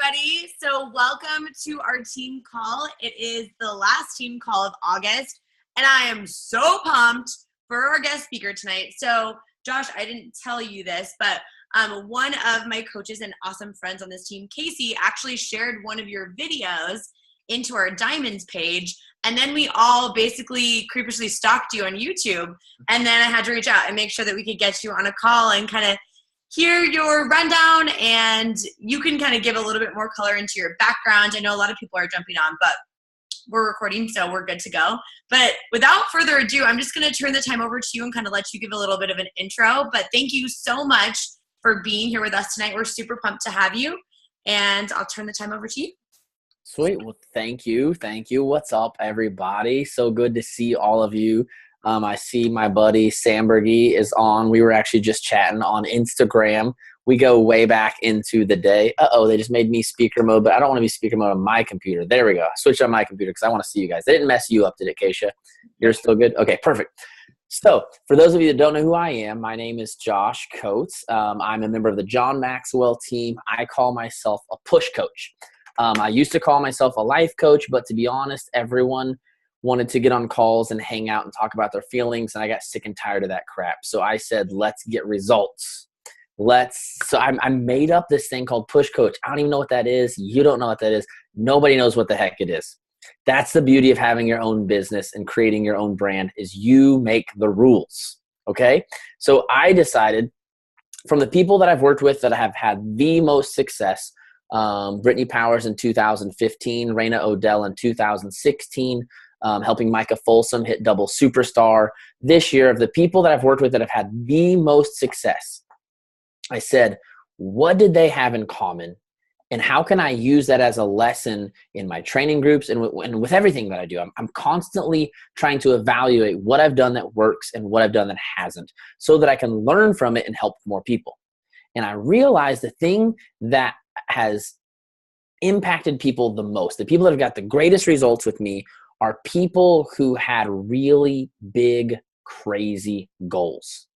everybody. So welcome to our team call. It is the last team call of August, and I am so pumped for our guest speaker tonight. So Josh, I didn't tell you this, but one of my coaches and awesome friends on this team, Casey, actually shared one of your videos into our Diamonds page, and then we all basically creepishly stalked you on YouTube, and then I had to reach out and make sure that we could get you on a call and kind of hear your rundown, and you can kind of give a little bit more color into your background. I know a lot of people are jumping on, but we're recording, so we're good to go. But without further ado, I'm just going to turn the time over to you and kind of let you give a little bit of an intro. But thank you so much for being here with us tonight. We're super pumped to have you, and I'll turn the time over to you. Sweet. Well, thank you. Thank you. What's up, everybody? So good to see all of you. I see my buddy Sambergy is on. We were actually just chatting on Instagram. We go way back into the day. They just made me speaker mode, but I don't want to be speaker mode on my computer. There we go. I switched on my computer because I want to see you guys. They didn't mess you up, did it, Keisha? You're still good? Okay, perfect. So for those of you that don't know who I am, my name is Josh Coates. I'm a member of the John Maxwell team. I call myself a push coach. I used to call myself a life coach, but to be honest, everyone wanted to get on calls and hang out and talk about their feelings, and I got sick and tired of that crap. So I said, let's get results. So I made up this thing called Push Coach. I don't even know what that is. You don't know what that is. Nobody knows what the heck it is. That's the beauty of having your own business and creating your own brand, is you make the rules, okay? So I decided, from the people that I've worked with that have had the most success, Brittany Powers in 2015, Raina Odell in 2016, helping Micah Folsom hit double superstar this year. Of the people that I've worked with that have had the most success, I said, what did they have in common? And how can I use that as a lesson in my training groups and with everything that I do? I'm constantly trying to evaluate what I've done that works and what I've done that hasn't, so that I can learn from it and help more people. And I realized the thing that has impacted people the most, the people that have got the greatest results with me, are people who had really big, crazy goals.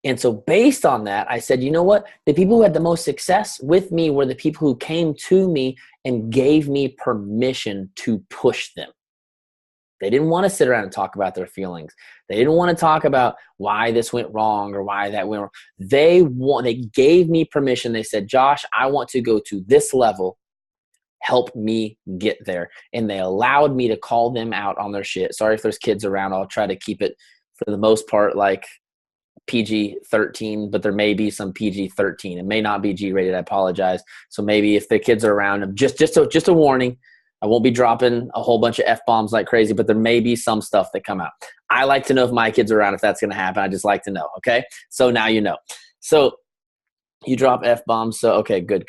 And so based on that, I said, you know what? The people who had the most success with me were the people who came to me and gave me permission to push them. They didn't want to sit around and talk about their feelings. They didn't want to talk about why this went wrong or why that went wrong. They gave me permission. They said, Josh, I want to go to this level. Help me get there. And they allowed me to call them out on their shit. Sorry if there's kids around. I'll try to keep it, for the most part, like PG-13, but there may be some PG-13. It may not be G-rated. I apologize. So maybe if the kids are around, just a warning. I won't be dropping a whole bunch of F-bombs like crazy, but there may be some stuff that come out. I like to know if my kids are around, if that's going to happen. I just like to know, okay? So now you know. So you drop F-bombs, so okay, good.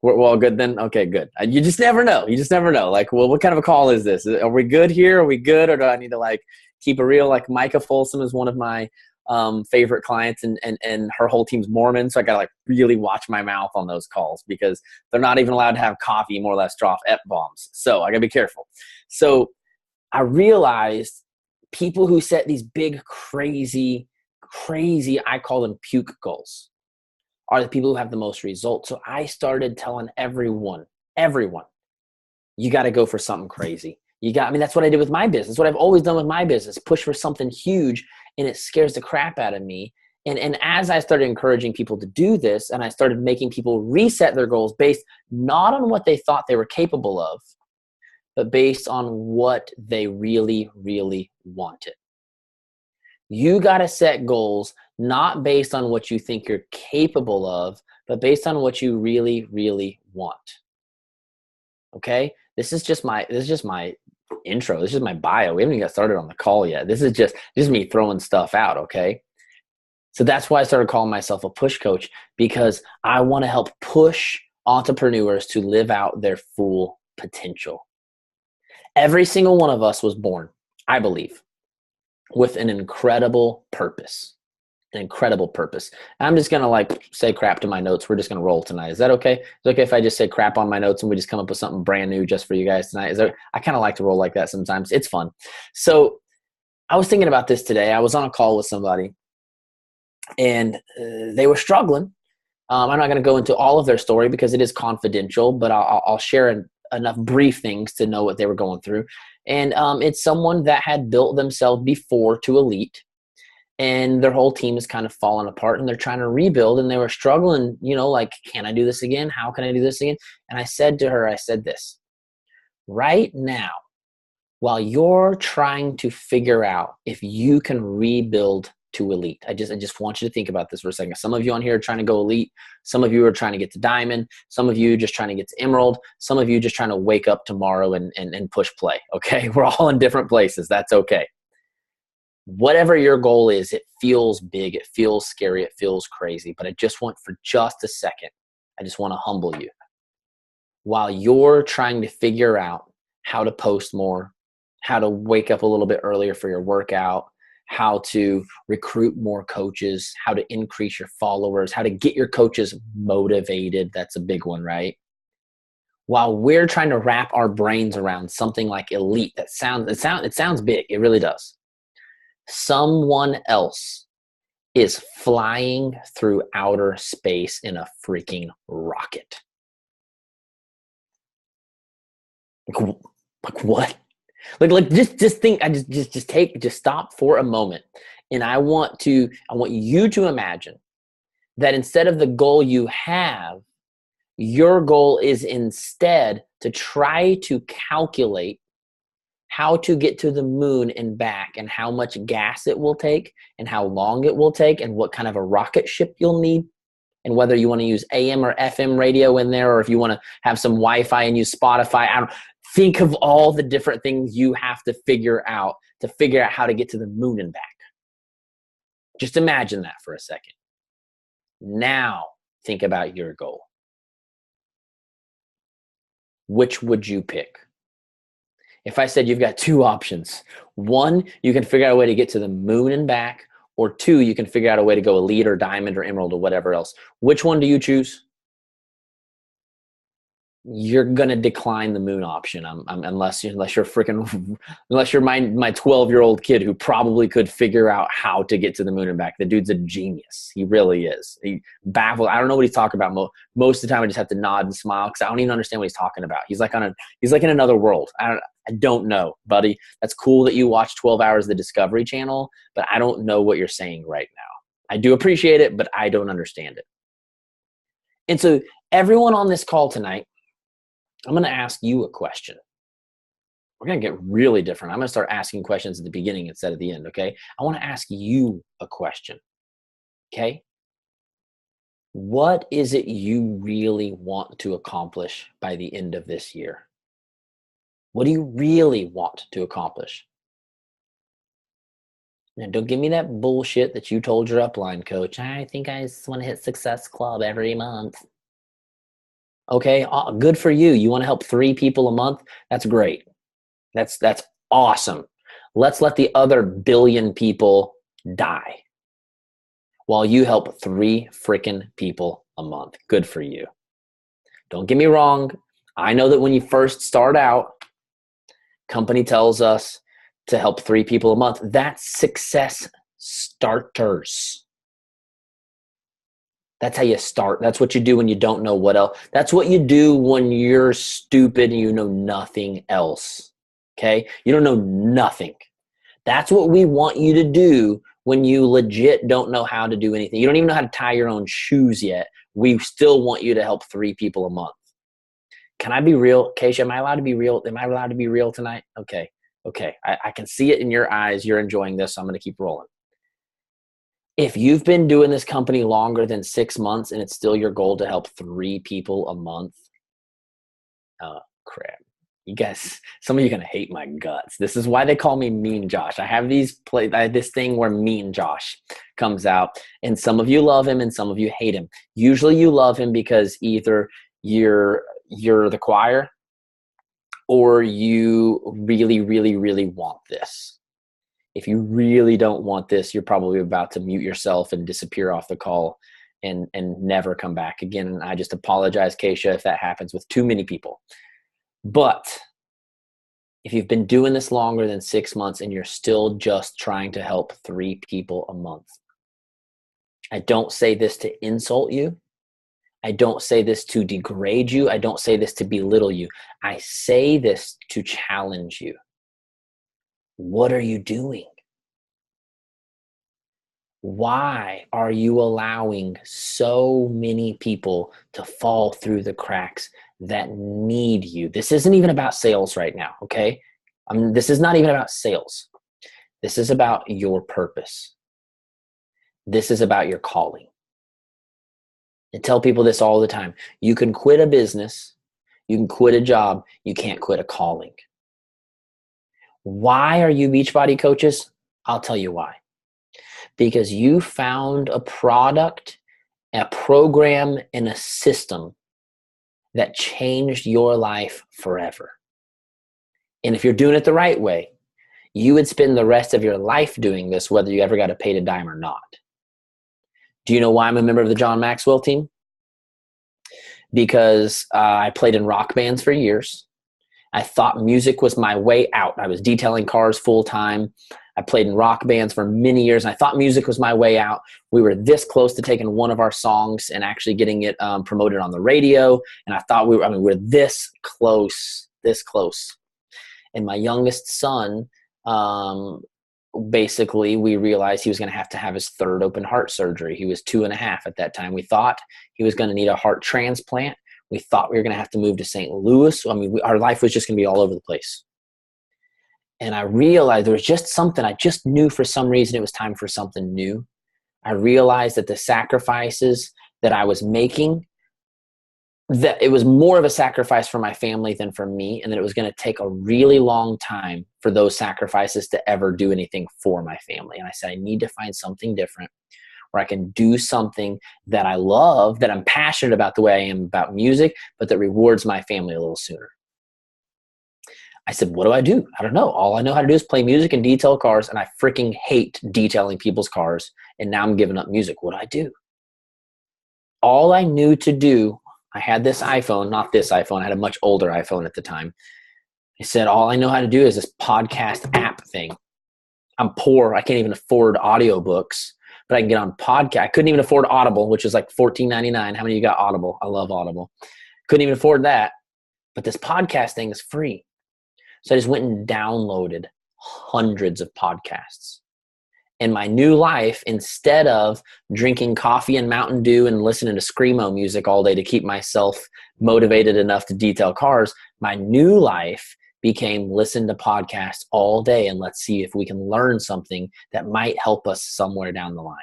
We're all good then? Okay, good. You just never know. Like, well, what kind of a call is this? Are we good here? Are we good? Or do I need to, like, keep it real? Like, Micah Folsom is one of my favorite clients, and her whole team's Mormon, so I got to, like, really watch my mouth on those calls because they're not even allowed to have coffee, more or less drop F-bombs. So I got to be careful. So I realized people who set these big, crazy, I call them puke goals, are the people who have the most results. So I started telling everyone, you got to go for something crazy. That's what I did with my business. What I've always done with my business, push for something huge, and it scares the crap out of me. And as I started encouraging people to do this, and I started making people reset their goals based not on what they thought they were capable of, but based on what they really, really wanted. You got to set goals not based on what you think you're capable of, but based on what you really, really want. Okay? This is just my intro. This is my bio. We haven't even got started on the call yet. This is just me throwing stuff out, okay? So that's why I started calling myself a push coach, because I want to help push entrepreneurs to live out their full potential. Every single one of us was born, I believe, with an incredible purpose. And I'm just going to say crap to my notes. We're just going to roll tonight. Is that okay? Is it okay if I just say crap on my notes and we just come up with something brand new just for you guys tonight? I kind of like to roll like that sometimes. It's fun. So I was thinking about this today. I was on a call with somebody, and they were struggling I'm not going to go into all of their story because it is confidential, but I'll share enough brief things to know what they were going through. And it's someone that had built themselves before to elite, and their whole team is kind of falling apart, and they're trying to rebuild, and they were struggling, like, can I do this again? How can I do this again? And I said to her, I said this, right now, while you're trying to figure out if you can rebuild to elite. I just want you to think about this for a second. Some of you on here are trying to go elite. Some of you are trying to get to diamond. Some of you are just trying to get to emerald. Some of you are just trying to wake up tomorrow and push play. Okay. We're all in different places. That's okay. Whatever your goal is, it feels big. It feels scary. It feels crazy. But I just want, for just a second, I just want to humble you. While you're trying to figure out how to post more, how to wake up a little bit earlier for your workout, how to recruit more coaches, how to increase your followers, how to get your coaches motivated. That's a big one, right? While we're trying to wrap our brains around something like elite, it sounds big. It really does. Someone else is flying through outer space in a freaking rocket. Like what? Like just think. Just stop for a moment, and I want you to imagine that instead of the goal you have, your goal is instead to try to calculate how to get to the moon and back, and how much gas it will take, and how long it will take, and what kind of a rocket ship you'll need, and whether you want to use AM or FM radio in there, or if you want to have some Wi-Fi and use Spotify. I don't think of all the different things you have to figure out how to get to the moon and back. Just imagine that for a second. Now think about your goal. Which would you pick? If I said you've got two options, one, you can figure out a way to get to the moon and back, or two, you can figure out a way to go elite or diamond or emerald or whatever else. Which one do you choose? You're going to decline the moon option unless you're my 12-year-old kid who probably could figure out how to get to the moon and back. The dude's a genius. He really is. He baffles. I don't know what he's talking about. Most of the time I just have to nod and smile because I don't even understand what he's talking about. He's like in another world. I don't know, buddy. That's cool that you watch 12 hours of the Discovery Channel, but I don't know what you're saying right now. I do appreciate it, but I don't understand it. And so everyone on this call tonight, I'm going to ask you a question. We're going to get really different. I'm going to start asking questions at the beginning instead of the end, okay? I want to ask you a question, okay? What is it you really want to accomplish by the end of this year? What do you really want to accomplish? Now, don't give me that bullshit that you told your upline coach. I think I just want to hit Success Club every month. Okay, good for you. You want to help 3 people a month? That's great. That's awesome. Let's let the other billion people die while you help 3 freaking people a month. Good for you. Don't get me wrong. I know that when you first start out, company tells us to help 3 people a month. That's success starters. That's how you start. That's what you do when you don't know what else. That's what you do when you're stupid and you know nothing else. Okay? You don't know nothing. That's what we want you to do when you legit don't know how to do anything. You don't even know how to tie your own shoes yet. We still want you to help 3 people a month. Can I be real? Keisha, am I allowed to be real? Am I allowed to be real tonight? Okay. I can see it in your eyes. You're enjoying this, so I'm going to keep rolling. If you've been doing this company longer than 6 months and it's still your goal to help 3 people a month, oh, crap. You guys, some of you are going to hate my guts. This is why they call me Mean Josh. I have this thing where Mean Josh comes out, and some of you love him and some of you hate him. Usually you love him because either you're the choir or you really, really, really want this. If you really don't want this, you're probably about to mute yourself and disappear off the call and never come back again. And I just apologize, Keisha, if that happens with too many people. But if you've been doing this longer than 6 months and you're still just trying to help 3 people a month, I don't say this to insult you. I don't say this to degrade you. I don't say this to belittle you. I say this to challenge you. What are you doing? Why are you allowing so many people to fall through the cracks that need you? This isn't even about sales right now, okay? This is not even about sales. This is about your purpose. This is about your calling. I tell people this all the time. You can quit a business, you can quit a job, you can't quit a calling. Why are you Beachbody coaches? I'll tell you why. Because you found a product, a program, and a system that changed your life forever. And if you're doing it the right way, you would spend the rest of your life doing this, whether you ever got paid a dime or not. Do you know why I'm a member of the John Maxwell team? Because I played in rock bands for years. I thought music was my way out. I was detailing cars full time. I played in rock bands for many years, and I thought music was my way out. We were this close to taking one of our songs and actually getting it promoted on the radio. And I thought we're this close. And my youngest son, basically, we realized he was going to have his third open heart surgery. He was 2.5 at that time. We thought he was going to need a heart transplant. We thought we were going to have to move to St. Louis. Our life was just going to be all over the place. And I realized there was just something, I just knew for some reason it was time for something new. I realized that the sacrifices that I was making, that it was more of a sacrifice for my family than for me, and that it was going to take a really long time for those sacrifices to ever do anything for my family. And I said, I need to find something different where I can do something that I love, that I'm passionate about the way I am about music, but that rewards my family a little sooner. I said, what do? I don't know. All I know how to do is play music and detail cars, and I freaking hate detailing people's cars, and now I'm giving up music. What do I do? All I knew to do, I had this iPhone, not this iPhone. I had a much older iPhone at the time. I said, all I know how to do is this podcast app thing. I'm poor. I can't even afford audiobooks, but I can get on podcast. I couldn't even afford Audible, which is like $14.99. How many of you got Audible? I love Audible. Couldn't even afford that. But this podcast thing is free. So I just went and downloaded hundreds of podcasts. In my new life, instead of drinking coffee and Mountain Dew and listening to Screamo music all day to keep myself motivated enough to detail cars, my new life became listen to podcasts all day and let's see if we can learn something that might help us somewhere down the line.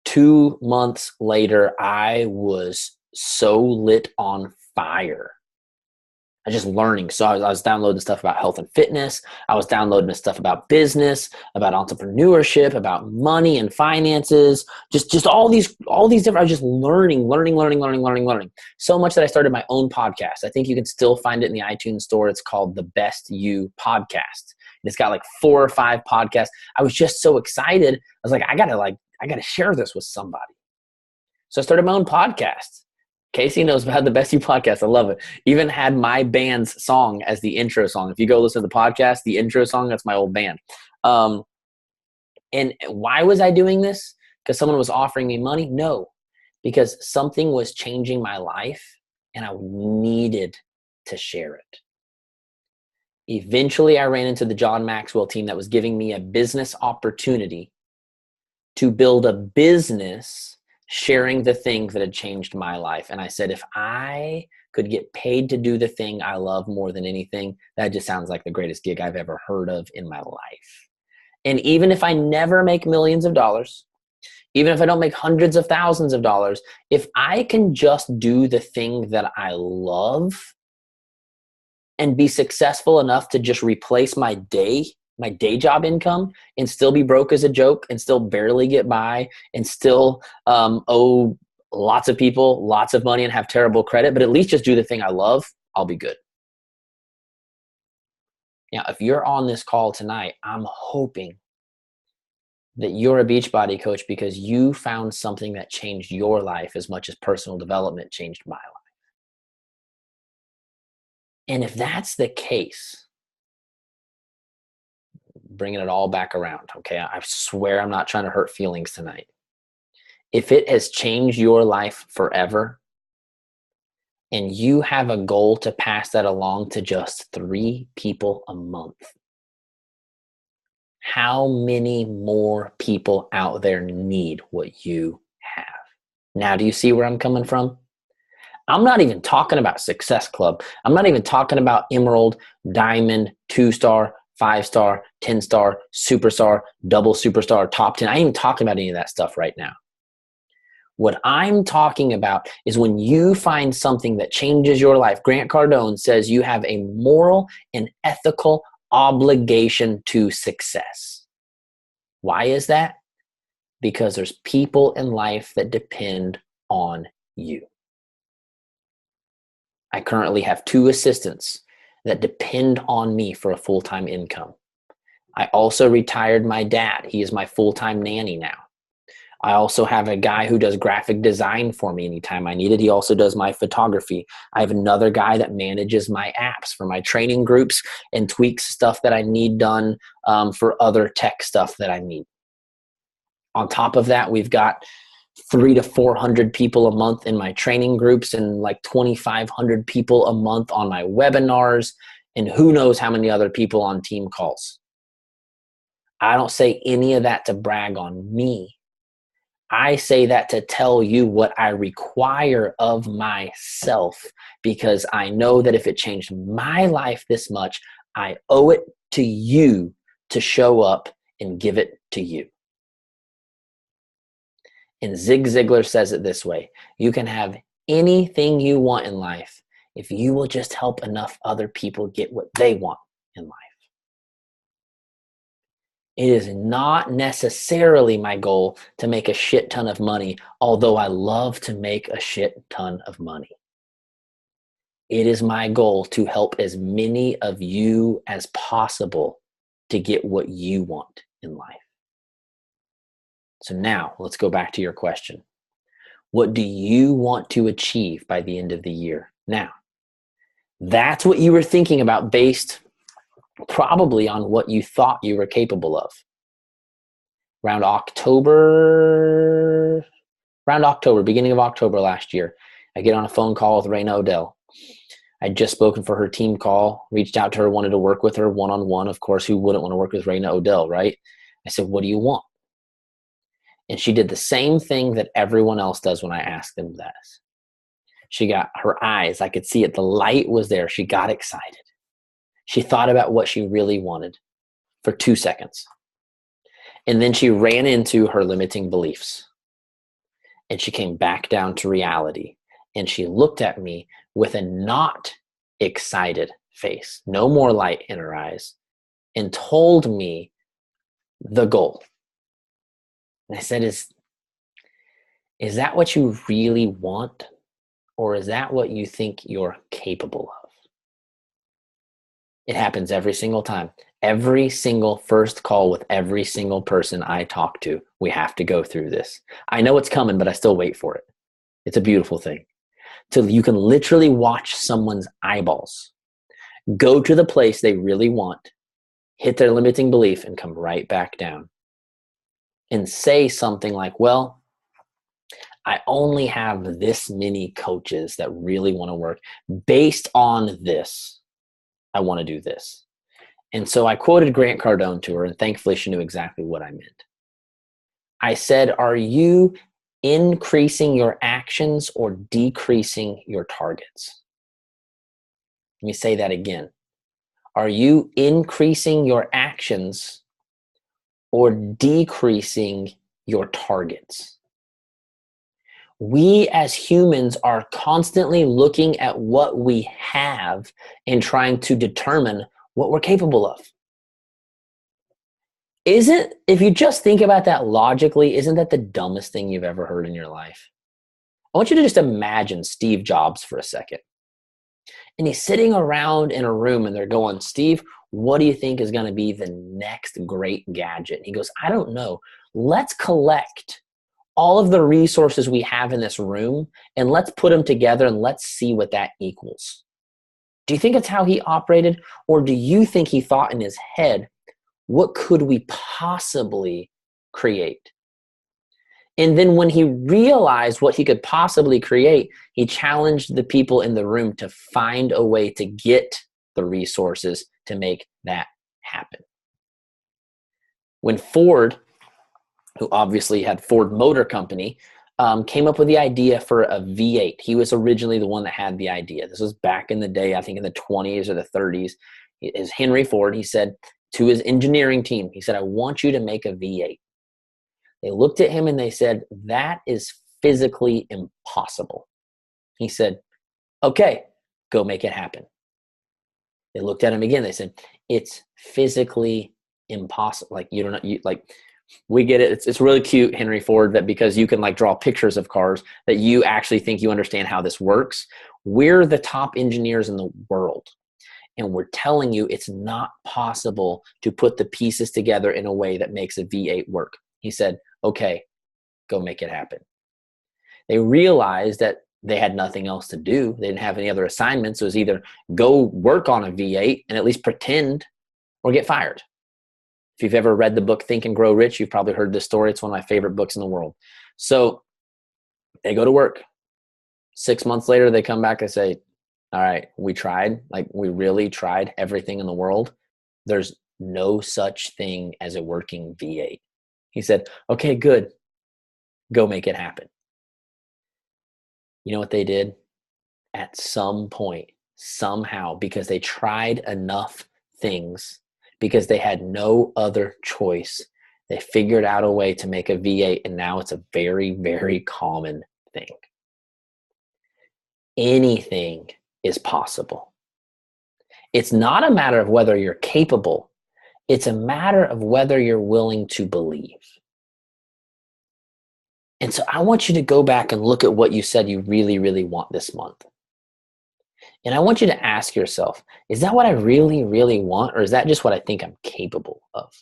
2 months later, I was so lit on fire. I was just learning. So I was downloading stuff about health and fitness. I was downloading stuff about business, about entrepreneurship, about money and finances. Just all these different. I was just learning. So much that I started my own podcast. I think you can still find it in the iTunes store. It's called The Best You Podcast. And it's got like 4 or 5 podcasts. I was just so excited. I was like, I gotta share this with somebody. So I started my own podcast. Casey knows about The Best You Podcast. I love it. Even had my band's song as the intro song. If you go listen to the podcast, the intro song, that's my old band. And why was I doing this? Because someone was offering me money? No, because something was changing my life and I needed to share it. Eventually, I ran into the John Maxwell team that was giving me a business opportunity to build a business sharing the things that had changed my life. And I said, if I could get paid to do the thing I love more than anything, that just sounds like the greatest gig I've ever heard of in my life. And even if I never make millions of dollars, even if I don't make hundreds of thousands of dollars, if I can just do the thing that I love and be successful enough to just replace my day job income and still be broke as a joke and still barely get by and still owe lots of people lots of money and have terrible credit, but at least just do the thing I love, I'll be good. Now, if you're on this call tonight, I'm hoping that you're a Beachbody coach because you found something that changed your life as much as personal development changed my life. And if that's the case, bringing it all back around, okay? I swear I'm not trying to hurt feelings tonight. If it has changed your life forever and you have a goal to pass that along to just 3 people a month, how many more people out there need what you have? Now, do you see where I'm coming from? I'm not even talking about Success Club. I'm not even talking about Emerald, Diamond, 2-star, 5-star, 10-star, superstar, double superstar, top 10. I ain't even talking about any of that stuff right now. What I'm talking about is when you find something that changes your life. Grant Cardone says you have a moral and ethical obligation to success. Why is that? Because there's people in life that depend on you. I currently have 2 assistants that depend on me for a full-time income. I also retired my dad. He is my full-time nanny now. I also have a guy who does graphic design for me anytime I need it. He also does my photography. I have another guy that manages my apps for my training groups and tweaks stuff that I need done for other tech stuff that I need. On top of that, we've got 300 to 400 people a month in my training groups and like 2,500 people a month on my webinars, and who knows how many other people on team calls. I don't say any of that to brag on me. I say that to tell you what I require of myself, because I know that if it changed my life this much, I owe it to you to show up and give it to you. And Zig Ziglar says it this way: you can have anything you want in life if you will just help enough other people get what they want in life. It is not necessarily my goal to make a shit ton of money, although I love to make a shit ton of money. It is my goal to help as many of you as possible to get what you want in life. So now let's go back to your question. What do you want to achieve by the end of the year? Now, that's what you were thinking about based probably on what you thought you were capable of. Around October, beginning of October last year, I get on a phone call with Raina Odell. I'd just spoken for her team call, reached out to her, wanted to work with her one-on-one. Of course, who wouldn't want to work with Raina Odell, right? I said, what do you want? And she did the same thing that everyone else does when I ask them that. She got her eyes, I could see it, the light was there. She got excited. She thought about what she really wanted for 2 seconds. And then she ran into her limiting beliefs. And she came back down to reality. And she looked at me with a not excited face, no more light in her eyes, and told me the goal. And I said, is that what you really want? Or is that what you think you're capable of? It happens every single time. Every single first call with every single person I talk to, we have to go through this. I know it's coming, but I still wait for it. It's a beautiful thing. So you can literally watch someone's eyeballs go to the place they really want, hit their limiting belief, and come right back down. And say something like, well, I only have this many coaches that really want to work. Based on this, I want to do this. And so I quoted Grant Cardone to her, and thankfully she knew exactly what I meant. I said, are you increasing your actions or decreasing your targets? Let me say that again. Are you increasing your actions or decreasing your targets? We as humans are constantly looking at what we have and trying to determine what we're capable of. If you just think about that logically, isn't that the dumbest thing you've ever heard in your life? I want you to just imagine Steve Jobs for a second. And he's sitting around in a room and they're going, Steve, what do you think is going to be the next great gadget? And he goes, I don't know. Let's collect all of the resources we have in this room and let's put them together and let's see what that equals. Do you think it's how he operated? Or do you think he thought in his head, what could we possibly create? And then when he realized what he could possibly create, he challenged the people in the room to find a way to get the resources to make that happen. When Ford, who obviously had Ford Motor Company, came up with the idea for a V8. He was originally the one that had the idea. This was back in the day, I think in the 20s or the 30s. Is Henry Ford, he said to his engineering team, he said, I want you to make a V8. They looked at him and they said, that is physically impossible. He said, okay, go make it happen. They looked at him again. They said, it's physically impossible. Like, you don't know, we get it. It's really cute, Henry Ford, that because you can like draw pictures of cars, that you actually think you understand how this works. We're the top engineers in the world. And we're telling you it's not possible to put the pieces together in a way that makes a V8 work. He said, okay, go make it happen. They realized that they had nothing else to do. They didn't have any other assignments. It was either go work on a V8 and at least pretend, or get fired. If you've ever read the book Think and Grow Rich, you've probably heard this story. It's one of my favorite books in the world. So they go to work. 6 months later, they come back and say, all right, we tried. Like, we really tried everything in the world. There's no such thing as a working V8. He said, okay, good. Go make it happen. You know what they did? At some point, somehow, because they tried enough things, because they had no other choice, they figured out a way to make a V8, and now it's a very, very common thing. Anything is possible. It's not a matter of whether you're capable. It's a matter of whether you're willing to believe. And so I want you to go back and look at what you said you really, really want this month. And I want you to ask yourself, is that what I really, really want? Or is that just what I think I'm capable of?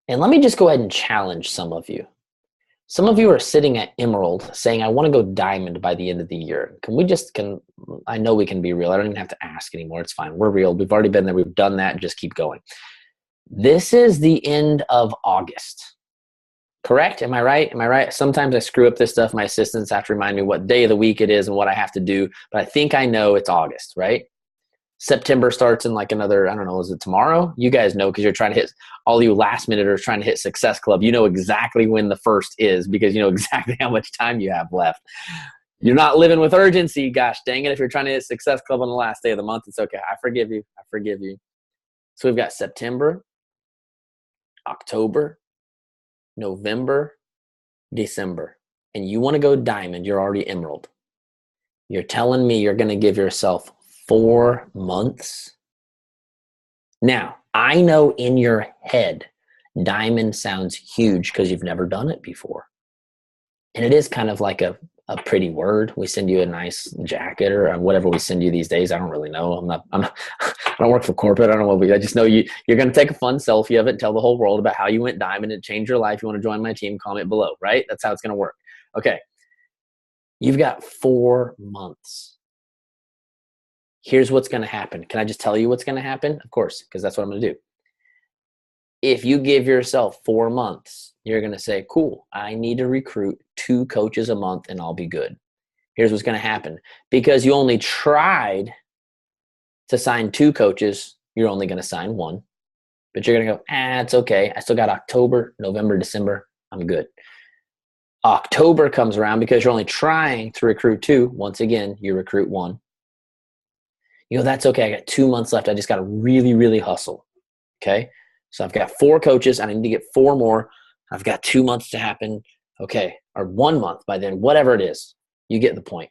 And let me just go ahead and challenge some of you. Some of you are sitting at Emerald saying, I want to go diamond by the end of the year. I know we can be real. I don't even have to ask anymore. It's fine. We're real. We've already been there. We've done that. Just keep going. This is the end of August. Correct? Am I right? Am I right? Sometimes I screw up this stuff. My assistants have to remind me what day of the week it is and what I have to do. But I think I know it's August, right? September starts in like another, I don't know, is it tomorrow? You guys know because you're trying to hit, all you last minuters trying to hit Success Club. You know exactly when the first is because you know exactly how much time you have left. You're not living with urgency. Gosh dang it. If you're trying to hit Success Club on the last day of the month, it's okay. I forgive you. I forgive you. So we've got September, October, November, December, and you want to go diamond, you're already emerald. You're telling me you're going to give yourself 4 months? Now, I know in your head, diamond sounds huge because you've never done it before. And it is kind of like a pretty word. We send you a nice jacket or whatever we send you these days. I don't really know. I don't work for corporate. I don't know what I just know you're going to take a fun selfie of it and tell the whole world about how you went diamond and changed your life. You want to join my team, comment below, right? That's how it's going to work. Okay. You've got 4 months. Here's what's going to happen. Can I just tell you what's going to happen? Of course, because that's what I'm going to do. If you give yourself 4 months, you're going to say, cool, I need to recruit 2 coaches a month and I'll be good. Here's what's going to happen. Because you only tried to sign 2 coaches, you're only going to sign 1. But you're going to go, it's okay. I still got October, November, December. I'm good. October comes around because you're only trying to recruit 2. Once again, you recruit 1. You know, that's okay. I got 2 months left. I just got to really, really hustle. Okay. So I've got 4 coaches. I need to get 4 more. I've got 2 months to happen. Okay. Or 1 month by then, whatever it is, you get the point.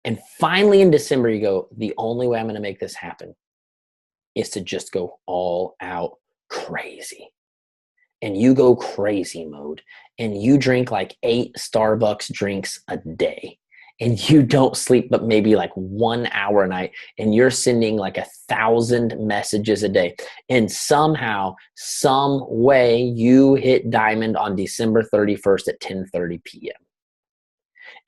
And finally in December, you go, the only way I'm going to make this happen is to just go all out crazy. And you go crazy mode and you drink like 8 Starbucks drinks a day. And you don't sleep but maybe like 1 hour a night, and you're sending like 1,000 messages a day. And somehow, some way, you hit diamond on December 31st at 10:30 p.m.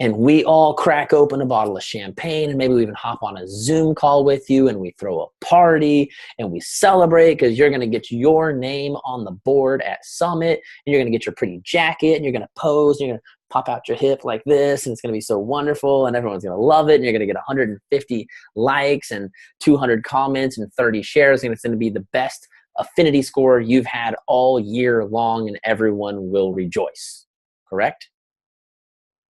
and we all crack open a bottle of champagne, and maybe we even hop on a Zoom call with you, and we throw a party and we celebrate because you're going to get your name on the board at Summit, and you're going to get your pretty jacket, and you're going to pose, and you're going to pop out your hip like this, and it's going to be so wonderful, and everyone's going to love it, and you're going to get 150 likes and 200 comments and 30 shares, and it's going to be the best affinity score you've had all year long, and everyone will rejoice. Correct?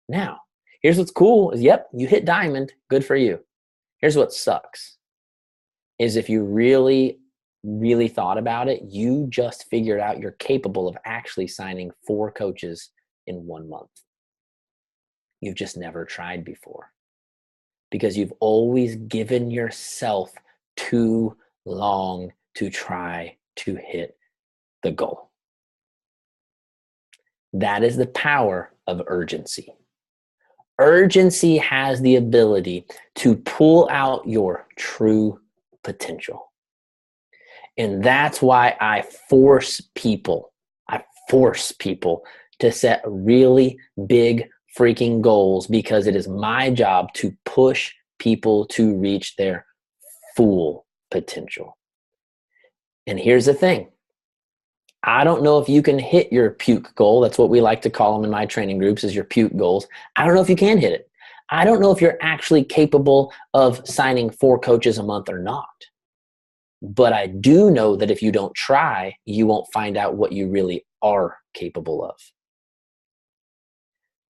Now, here's what's cool is, yep, you hit diamond, good for you. Here's what sucks is if you really, really thought about it, you just figured out you're capable of actually signing 4 coaches in 1 month. You've just never tried before because you've always given yourself too long to try to hit the goal. That is the power of urgency. Urgency has the ability to pull out your true potential. And that's why I force people to set really big freaking goals, because it is my job to push people to reach their full potential. And here's the thing. I don't know if you can hit your puke goal. That's what we like to call them in my training groups, is your puke goals. I don't know if you can hit it. I don't know if you're actually capable of signing 4 coaches a month or not. But I do know that if you don't try, you won't find out what you really are capable of.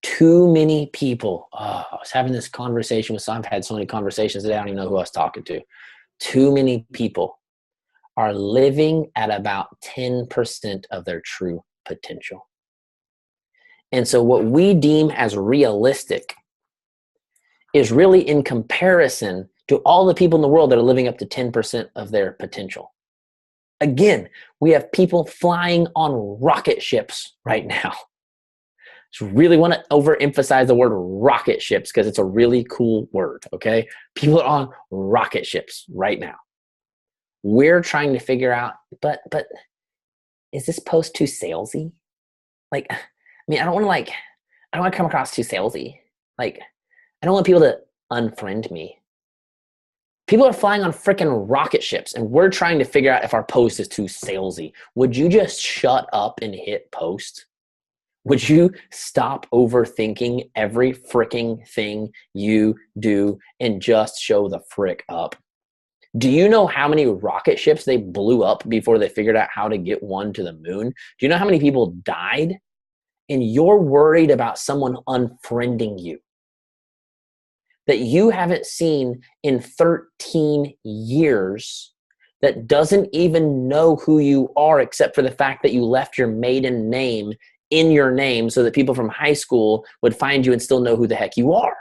Too many people, I was having this conversation with I've had so many conversations today, I don't even know who I was talking to. Too many people are living at about 10% of their true potential. And so what we deem as realistic is really in comparison to all the people in the world that are living up to 10% of their potential. Again, we have people flying on rocket ships right now. Just really want to overemphasize the word rocket ships because it's a really cool word, okay? People are on rocket ships right now. We're trying to figure out, but is this post too salesy? Like, I mean, I don't want to come across too salesy. Like, I don't want people to unfriend me. People are flying on freaking rocket ships, and we're trying to figure out if our post is too salesy. Would you just shut up and hit post? Would you stop overthinking every freaking thing you do and just show the frick up? Do you know how many rocket ships they blew up before they figured out how to get one to the moon? Do you know how many people died? And you're worried about someone unfriending you that you haven't seen in 13 years, that doesn't even know who you are except for the fact that you left your maiden name in your name so that people from high school would find you and still know who the heck you are.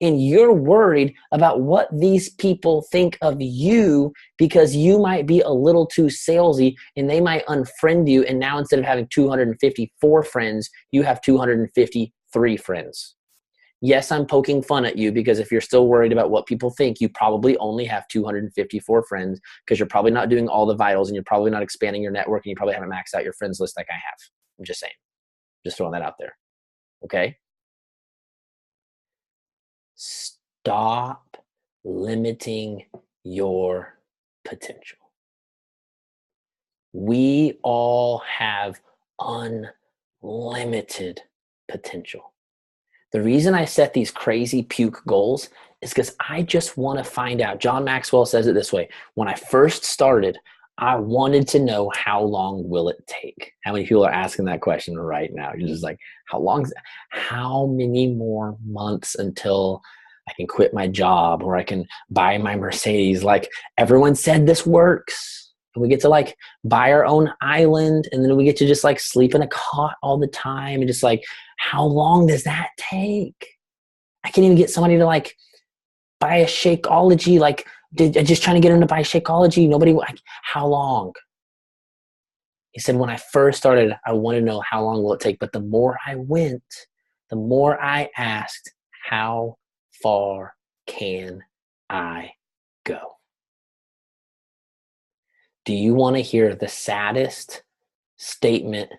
And you're worried about what these people think of you because you might be a little too salesy and they might unfriend you. And now instead of having 254 friends, you have 253 friends. Yes, I'm poking fun at you because if you're still worried about what people think, you probably only have 254 friends because you're probably not doing all the vitals and you're probably not expanding your network and you probably haven't maxed out your friends list like I have. I'm just saying. Just throwing that out there. Okay? Stop limiting your potential. We all have unlimited potential. The reason I set these crazy puke goals is because I just want to find out. John Maxwell says it this way. When I first started, I wanted to know how long will it take? How many people are asking that question right now? You're just like, how many more months until I can quit my job or I can buy my Mercedes? Like everyone said this works. And we get to like buy our own island and then we get to just like sleep in a cot all the time. And just like, how long does that take? I can't even get somebody to like buy a Shakeology, like just trying to get him to buy Shakeology. Nobody, how long? He said, when I first started, I wanted to know how long will it take. But the more I went, the more I asked, how far can I go? Do you want to hear the saddest statement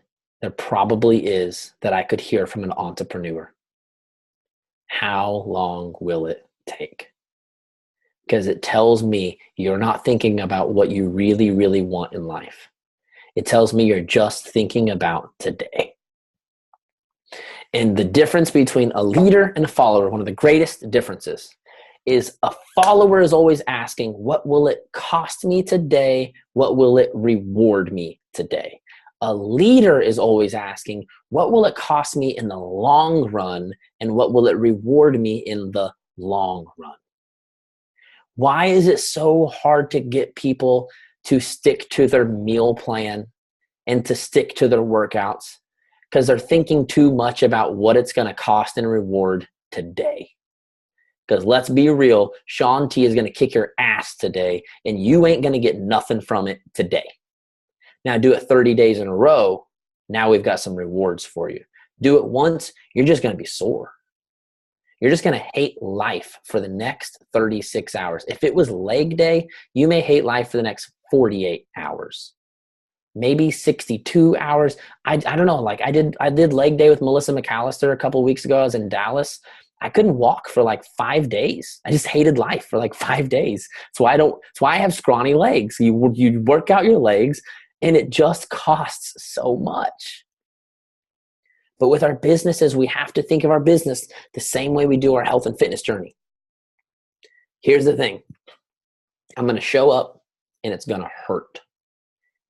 there probably is that I could hear from an entrepreneur? How long will it take? Because it tells me you're not thinking about what you really, really want in life. It tells me you're just thinking about today. And the difference between a leader and a follower, one of the greatest differences, is a follower is always asking, what will it cost me today? What will it reward me today? A leader is always asking, what will it cost me in the long run? And what will it reward me in the long run? Why is it so hard to get people to stick to their meal plan and to stick to their workouts? Because they're thinking too much about what it's going to cost and reward today. Because let's be real, Shaun T is going to kick your ass today, and you ain't going to get nothing from it today. Now do it 30 days in a row. Now we've got some rewards for you. Do it once, you're just going to be sore. You're just going to hate life for the next 36 hours. If it was leg day, you may hate life for the next 48 hours. Maybe 62 hours. I don't know. Like I did leg day with Melissa McAllister a couple of weeks ago. I was in Dallas. I couldn't walk for like 5 days. I just hated life for like 5 days. That's why I have scrawny legs. You work out your legs and it just costs so much. But with our businesses, we have to think of our business the same way we do our health and fitness journey. Here's the thing. I'm going to show up and it's going to hurt.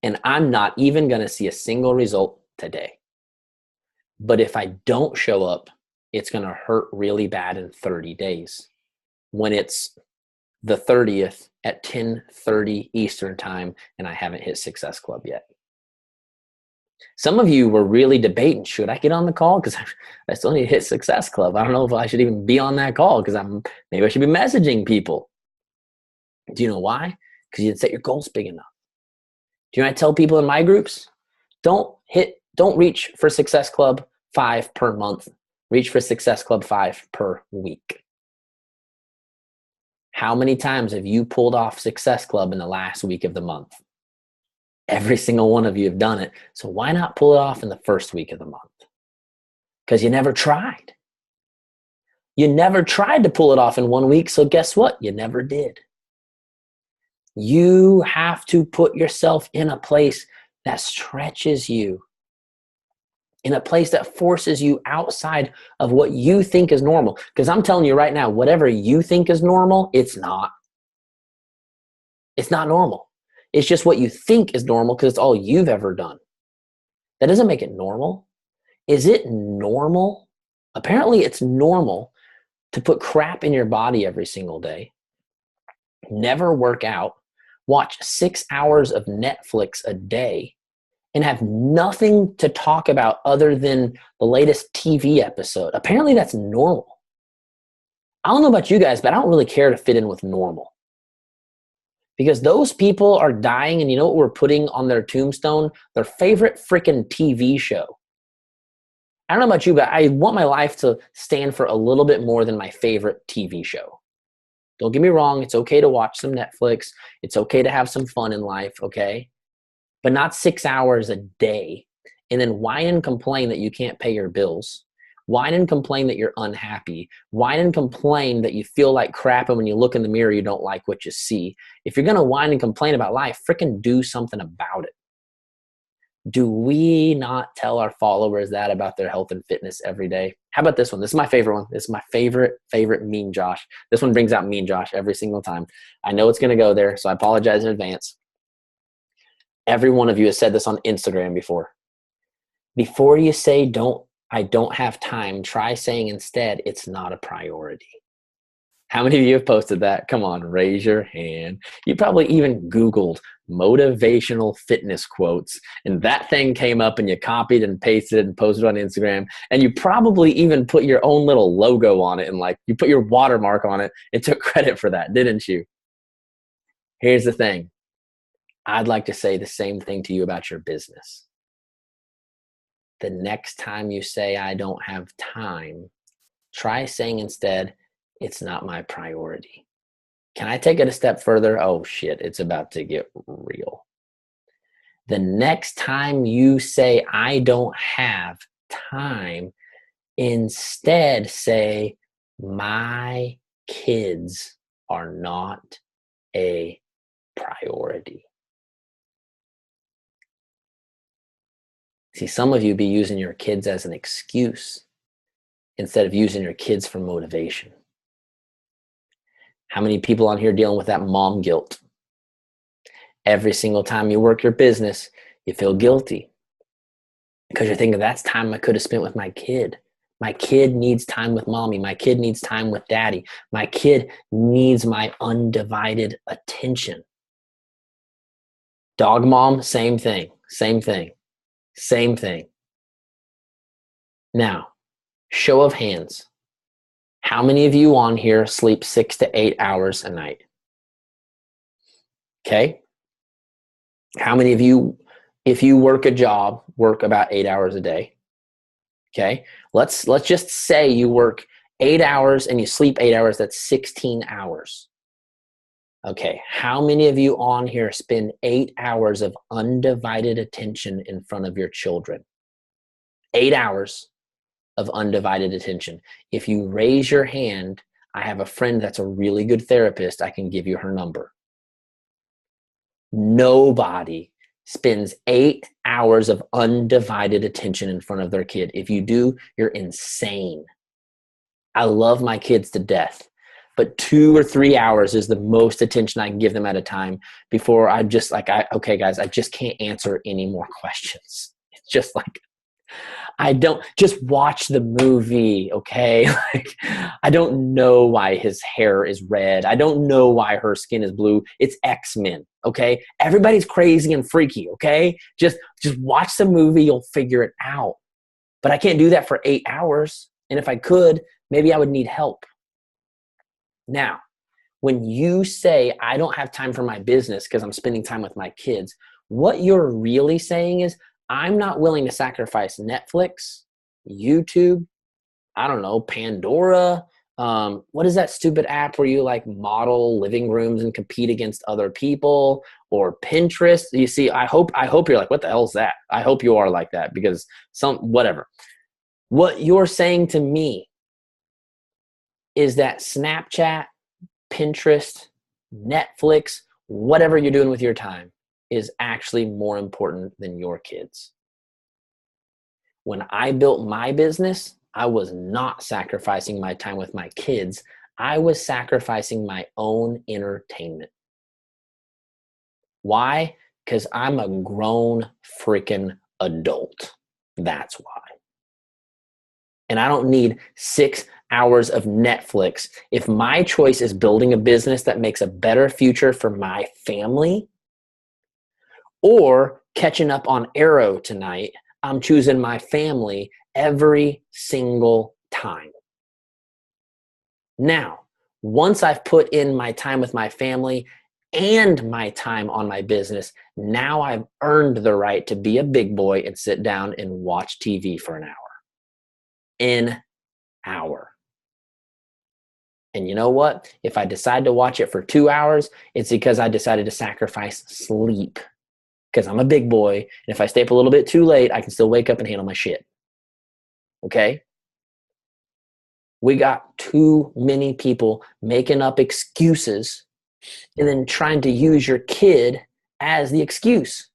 And I'm not even going to see a single result today. But if I don't show up, it's going to hurt really bad in 30 days when it's the 30th at 10:30 Eastern time and I haven't hit Success Club yet. Some of you were really debating, should I get on the call? Because I still need to hit Success Club. I don't know if I should even be on that call because maybe I should be messaging people. Do you know why? Because you didn't set your goals big enough. Do you know what I tell people in my groups? Don't reach for Success Club 5 per month. Reach for Success Club 5 per week. How many times have you pulled off Success Club in the last week of the month? Every single one of you have done it. So why not pull it off in the first week of the month? Because you never tried. You never tried to pull it off in 1 week. So guess what? You never did. You have to put yourself in a place that stretches you, in a place that forces you outside of what you think is normal. Because I'm telling you right now, whatever you think is normal, it's not. It's not normal. It's just what you think is normal because it's all you've ever done. That doesn't make it normal. Is it normal? Apparently it's normal to put crap in your body every single day, never work out, watch 6 hours of Netflix a day, and have nothing to talk about other than the latest TV episode. Apparently that's normal. I don't know about you guys, but I don't really care to fit in with normal. Because those people are dying, and you know what we're putting on their tombstone? Their favorite freaking TV show. I don't know about you, but I want my life to stand for a little bit more than my favorite TV show. Don't get me wrong. It's okay to watch some Netflix. It's okay to have some fun in life, okay? But not 6 hours a day. And then whine and complain that you can't pay your bills. Whine and complain that you're unhappy. Whine and complain that you feel like crap, and when you look in the mirror, you don't like what you see. If you're going to whine and complain about life, freaking do something about it. Do we not tell our followers that about their health and fitness every day? How about this one? This is my favorite one. This is my favorite Mean Josh. This one brings out Mean Josh every single time. I know it's going to go there, so I apologize in advance. Every one of you has said this on Instagram before. Before you say, I don't have time, try saying instead, it's not a priority. How many of you have posted that? Come on, raise your hand. You probably even Googled motivational fitness quotes, and that thing came up and you copied and pasted it and posted on Instagram, and you probably even put your own little logo on it and like you put your watermark on it and took credit for that, didn't you? Here's the thing. I'd like to say the same thing to you about your business. The next time you say, I don't have time, try saying instead, it's not my priority. Can I take it a step further? Oh shit, it's about to get real. The next time you say, I don't have time, instead say, My kids are not a priority. See, some of you be using your kids as an excuse instead of using your kids for motivation. How many people on here dealing with that mom guilt? Every single time you work your business, you feel guilty because you're thinking, that's time I could have spent with my kid. My kid needs time with mommy. My kid needs time with daddy. My kid needs my undivided attention. Dog mom, same thing, same thing, same thing. Now, show of hands. How many of you on here sleep 6 to 8 hours a night? Okay. How many of you, if you work a job, work about 8 hours a day? Okay. Let's just say you work 8 hours and you sleep 8 hours. That's 16 hours. Okay. How many of you on here spend 8 hours of undivided attention in front of your children? 8 hours of undivided attention. If you raise your hand, I have a friend that's a really good therapist. I can give you her number. Nobody spends 8 hours of undivided attention in front of their kid. If you do, you're insane. I love my kids to death, but 2 or 3 hours is the most attention I can give them at a time before I'm just like, okay, guys, I just can't answer any more questions. It's just like, I don't, just watch the movie, okay? Like, I don't know why his hair is red. I don't know why her skin is blue. It's X-Men, okay? Everybody's crazy and freaky, okay? Just watch the movie, you'll figure it out. But I can't do that for 8 hours. And if I could, maybe I would need help. Now, when you say, I don't have time for my business because I'm spending time with my kids, what you're really saying is, I'm not willing to sacrifice Netflix, YouTube, I don't know, Pandora. What is that stupid app where you like model living rooms and compete against other people, or Pinterest? You see, I hope you're like, what the hell is that? I hope you are like that, because whatever. What you're saying to me is that Snapchat, Pinterest, Netflix, whatever you're doing with your time is actually more important than your kids. When I built my business, I was not sacrificing my time with my kids. I was sacrificing my own entertainment. Why? Because I'm a grown freaking adult. That's why. And I don't need 6 hours of Netflix. If my choice is building a business that makes a better future for my family, or catching up on Arrow tonight, I'm choosing my family every single time. Now, once I've put in my time with my family and my time on my business, now I've earned the right to be a big boy and sit down and watch TV for an hour. An hour. And you know what? If I decide to watch it for 2 hours, it's because I decided to sacrifice sleep. Because I'm a big boy, and if I stay up a little bit too late, I can still wake up and handle my shit. Okay? We got too many people making up excuses and then trying to use your kid as the excuse.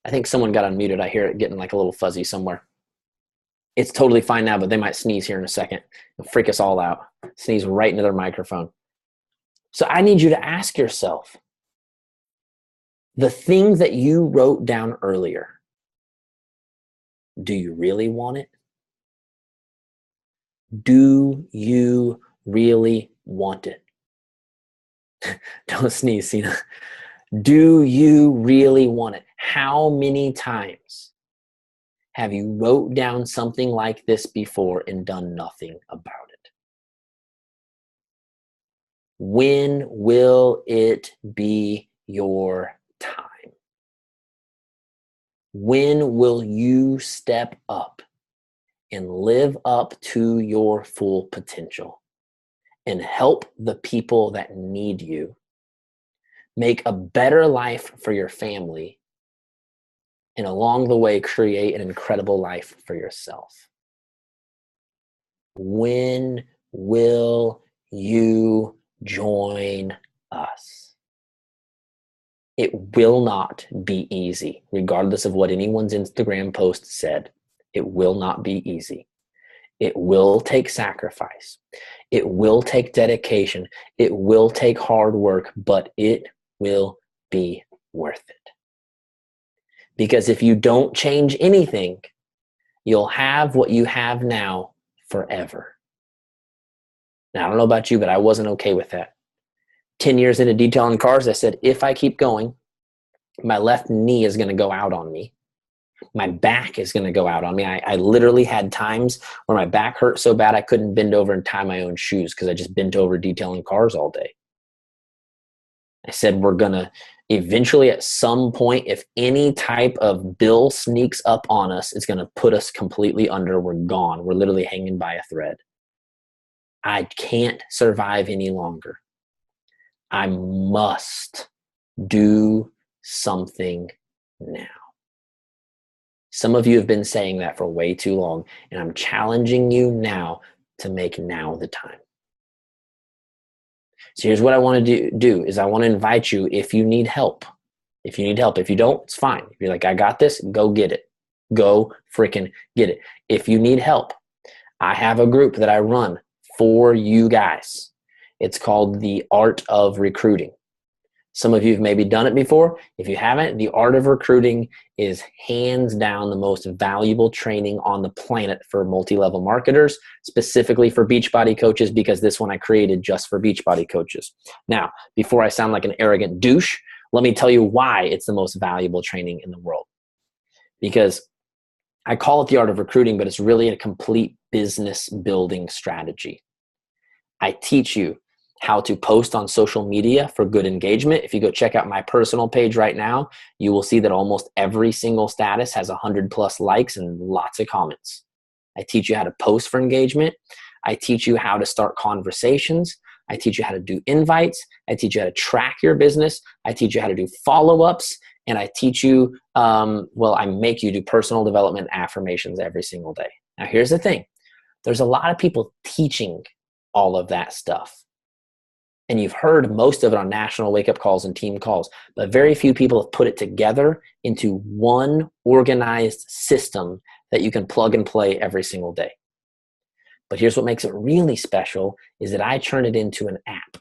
I think someone got unmuted. I hear it getting like a little fuzzy somewhere. It's totally fine now, but they might sneeze here in a second. It'll freak us all out. Sneeze right into their microphone. So I need you to ask yourself, the thing that you wrote down earlier, do you really want it? Do you really want it? Don't sneeze, Cena. Do you really want it? How many times have you wrote down something like this before and done nothing about it? When will it be your time? When will you step up and live up to your full potential and help the people that need you, make a better life for your family, and along the way create an incredible life for yourself? When will you join us? It will not be easy, regardless of what anyone's Instagram post said. It will not be easy. It will take sacrifice. It will take dedication. It will take hard work, but it will be worth it. Because if you don't change anything, you'll have what you have now forever. Now, I don't know about you, but I wasn't okay with that. 10 years into detailing cars, I said, if I keep going, my left knee is going to go out on me. My back is going to go out on me. I literally had times where my back hurt so bad I couldn't bend over and tie my own shoes because I just bent over detailing cars all day. I said, we're going to eventually at some point, if any type of bill sneaks up on us, it's going to put us completely under. We're gone. We're literally hanging by a thread. I can't survive any longer. I must do something now. Some of you have been saying that for way too long, and I'm challenging you now to make now the time. So here's what I want to do is I want to invite you, if you need help. If you don't, it's fine. If you're like, I got this, go get it. Go freaking get it. If you need help, I have a group that I run for you guys. It's called The Art of Recruiting. Some of you have maybe done it before. If you haven't, The Art of Recruiting is hands down the most valuable training on the planet for multi-level marketers, specifically for Beachbody coaches, because this one I created just for Beachbody coaches. Now, before I sound like an arrogant douche, let me tell you why it's the most valuable training in the world. Because I call it The Art of Recruiting, but it's really a complete business building strategy. I teach you how to post on social media for good engagement. If you go check out my personal page right now, you will see that almost every single status has 100+ likes and lots of comments. I teach you how to post for engagement. I teach you how to start conversations. I teach you how to do invites. I teach you how to track your business. I teach you how to do follow-ups. And I teach you, I make you do personal development affirmations every single day. Now, here's the thing. There's a lot of people teaching all of that stuff. And you've heard most of it on national wake-up calls and team calls, but very few people have put it together into one organized system that you can plug and play every single day. But here's what makes it really special is that I turn it into an app.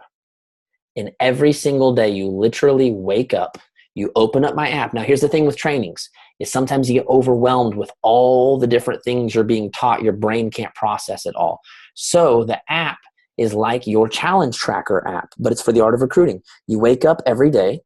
And every single day you literally wake up, you open up my app. Now here's the thing with trainings is sometimes you get overwhelmed with all the different things you're being taught. Your brain can't process it all. So the app is like your challenge tracker app, but it's for The Art of Recruiting. You wake up every day,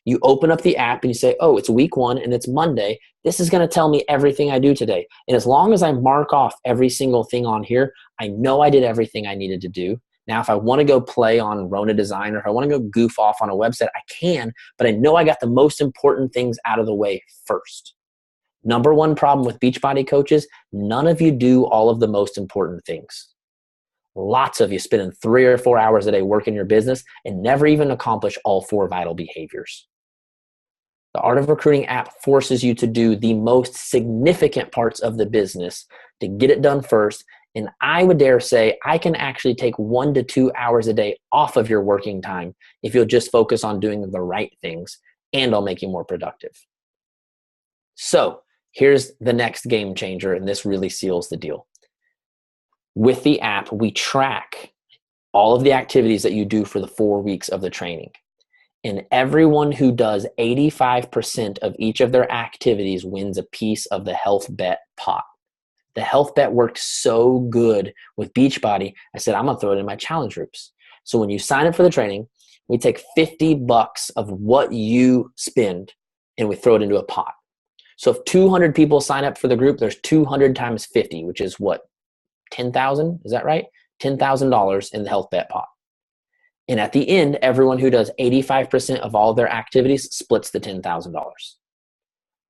you open up the app and you say, oh, it's week 1 and it's Monday. This is going to tell me everything I do today. And as long as I mark off every single thing on here, I know I did everything I needed to do. Now, if I want to go play on Rona Design or if I want to go goof off on a website, I can, but I know I got the most important things out of the way first. Number one problem with Beachbody coaches, none of you do all of the most important things. Lots of you spending 3 or 4 hours a day working your business and never even accomplish all 4 vital behaviors. The Art of Recruiting app forces you to do the most significant parts of the business to get it done first. And I would dare say I can actually take 1 to 2 hours a day off of your working time if you'll just focus on doing the right things, and I'll make you more productive. So here's the next game changer, and this really seals the deal. With the app, we track all of the activities that you do for the 4 weeks of the training. And everyone who does 85% of each of their activities wins a piece of the health bet pot. The health bet worked so good with Beachbody, I said, I'm going to throw it in my challenge groups. So when you sign up for the training, we take $50 of what you spend and we throw it into a pot. So if 200 people sign up for the group, there's 200 times 50, which is what? 10,000, is that right? $10,000 in the health bet pot. And at the end, everyone who does 85% of all their activities splits the $10,000.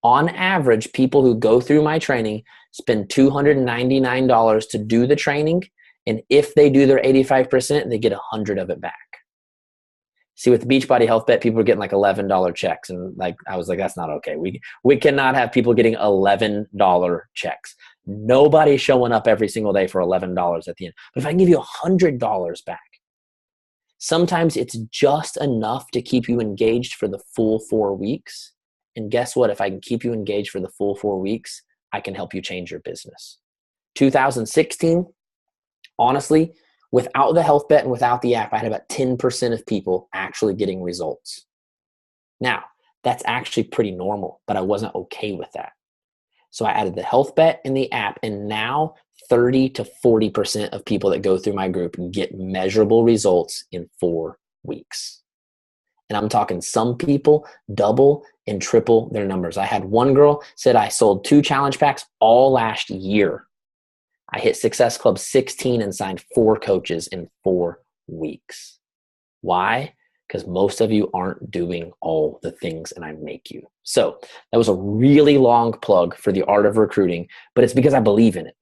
On average, people who go through my training spend $299 to do the training. And if they do their 85%, they get 100 of it back. See, with the Beachbody Health Bet, people are getting like $11 checks. And I was like, that's not okay. We cannot have people getting $11 checks. Nobody's showing up every single day for $11 at the end. But if I can give you $100 back, sometimes it's just enough to keep you engaged for the full 4 weeks. And guess what? If I can keep you engaged for the full 4 weeks, I can help you change your business. 2016, honestly, without the health bet and without the app, I had about 10% of people actually getting results. Now, that's actually pretty normal, but I wasn't okay with that. So I added the health bet and the app, and now 30 to 40% of people that go through my group get measurable results in 4 weeks. And I'm talking some people double and triple their numbers. I had one girl said I sold 2 challenge packs all last year. I hit Success Club 16 and signed 4 coaches in 4 weeks. Why? Because most of you aren't doing all the things and I make you. So that was a really long plug for the art of recruiting, but it's because I believe in it.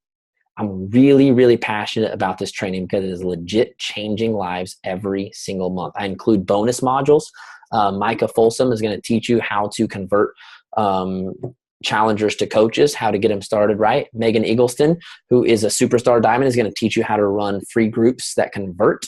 I'm really, really passionate about this training because it is legit changing lives every single month. I include bonus modules. Micah Folsom is going to teach you how to convert challengers to coaches, how to get them started right. Megan Eagleston, who is a superstar diamond, is going to teach you how to run free groups that convert.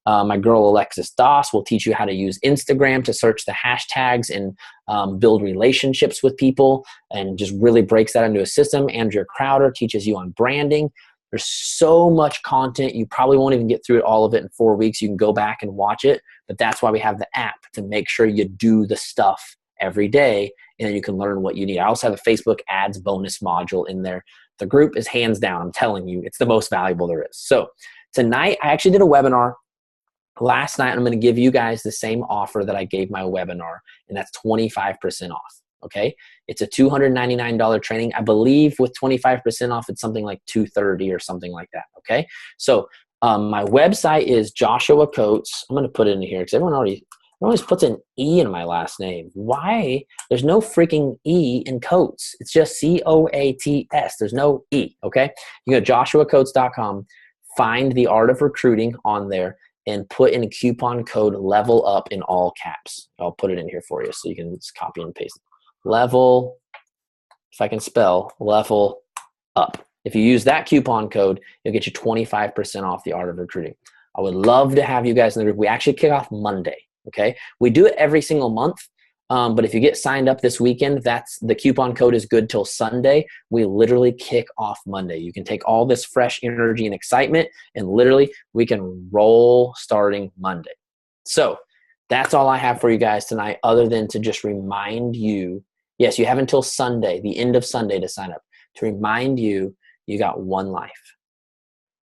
My girl Alexis Doss will teach you how to use Instagram to search the hashtags and build relationships with people and just really breaks that into a system. Andrea Crowder teaches you on branding. There's so much content. You probably won't even get through it, all of it in 4 weeks. You can go back and watch it, but that's why we have the app, to make sure you do the stuff every day and then you can learn what you need. I also have a Facebook ads bonus module in there. The group is hands down, I'm telling you, it's the most valuable there is. So tonight I actually did a webinar. Last night, I'm going to give you guys the same offer that I gave my webinar, and that's 25% off, okay? It's a $299 training. I believe with 25% off, it's something like $230 or something like that, okay? So my website is Joshua Coates. I'm going to put it in here because everyone always puts an E in my last name. Why? There's no freaking E in Coates. It's just C-O-A-T-S. There's no E, okay? You go to joshuacoates.com, find the art of recruiting on there, and put in a coupon code level up in all caps. I'll put it in here for you so you can just copy and paste it. Level, if I can spell, level up. If you use that coupon code, you'll get you 25% off the art of recruiting. I would love to have you guys in the group. We actually kick off Monday, okay? We do it every single month. But if you get signed up this weekend, that's the coupon code is good till Sunday. We literally kick off Monday. You can take all this fresh energy and excitement and literally we can roll starting Monday. So that's all I have for you guys tonight, other than to just remind you, yes, you have until Sunday, the end of Sunday, to sign up, to remind you, you got one life.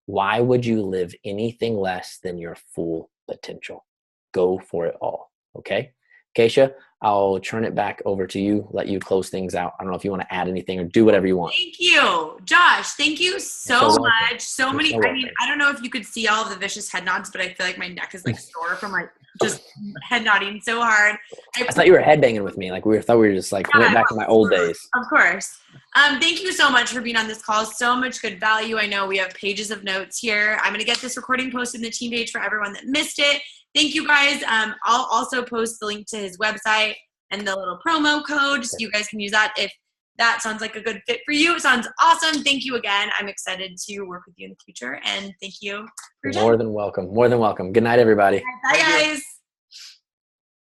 Why would you live anything less than your full potential? Go for it all, okay? Keisha, I'll turn it back over to you, let you close things out. I don't know if you want to add anything or do whatever you want. Thank you, Josh. Thank you so much. So many. I mean, I don't know if you could see all of the vicious head nods, but I feel like my neck is like sore from like just head nodding so hard. I thought you were headbanging with me. Like thought we were just like went back to my old days. Of course. Thank you so much for being on this call. So much good value. I know we have pages of notes here. I'm going to get this recording posted in the team page for everyone that missed it. Thank you guys. I'll also post the link to his website and the little promo code so you guys can use that if that sounds like a good fit for you. It sounds awesome. Thank you again. I'm excited to work with you in the future, and thank you for your time. More than welcome. More than welcome. Good night, everybody. Bye, guys.